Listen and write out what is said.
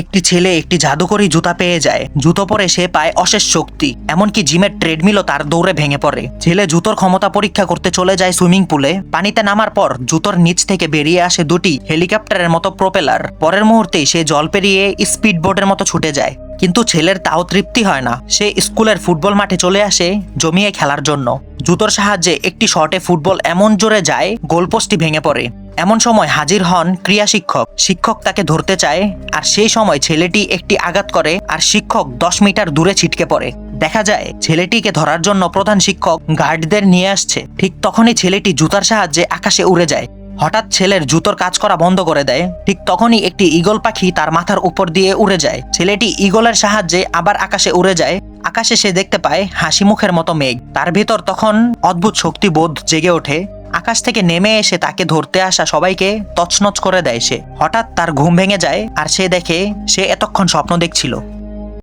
একটি ছেলে একটি জাদুকরী জুতা পেয়ে যায়। জুতো পরে সে পায় অশেষ শক্তি, এমনকি জিমের ট্রেডমিলও তার দৌড়ে ভেঙে পড়ে। ছেলে জুতোর ক্ষমতা পরীক্ষা করতে চলে যায় সুইমিং পুলে। পানিতে নামার পর জুতোর নিচ থেকে বেরিয়ে আসে দুটি হেলিকপ্টারের মতো প্রোপেলার। পরের মুহূর্তেই সে জল পেরিয়ে স্পিড বোর্ডের মতো ছুটে যায়। কিন্তু ছেলের তাও তৃপ্তি হয় না। সে স্কুলের ফুটবল মাঠে চলে আসে জমিয়ে খেলার জন্য। জুতোর সাহায্যে একটি শটে ফুটবল এমন জোরে যায় গোলপোস্টটি ভেঙে পড়ে। এমন সময় হাজির হন ক্রীড়া শিক্ষক। শিক্ষক তাকে ধরতে চায়, আর সেই সময় ছেলেটি একটি আঘাত করে আর শিক্ষক 10 মিটার দূরে ছিটকে পড়ে। দেখা যায় ছেলেটিকে ধরার জন্য প্রধান শিক্ষক গার্ডদের নিয়ে আসছে। ঠিক তখনই ছেলেটি জুতার সাহায্যে আকাশে উড়ে যায়। হঠাৎ ছেলের জুতোর কাজ করা বন্ধ করে দেয়। ঠিক তখনই একটি ঈগল পাখি তার মাথার উপর দিয়ে উড়ে যায়। ছেলেটি ঈগলের সাহায্যে আবার আকাশে উড়ে যায়। আকাশে সে দেখতে পায় হাসি মুখের মতো মেঘ। তার ভেতর তখন অদ্ভুত শক্তিবোধ জেগে ওঠে। আকাশ থেকে নেমে এসে তাকে ধরতে আসা সবাইকে তছনছ করে দেয় সে। হঠাৎ তার ঘুম ভেঙে যায় আর সে দেখে সে এতক্ষণ স্বপ্ন দেখছিল।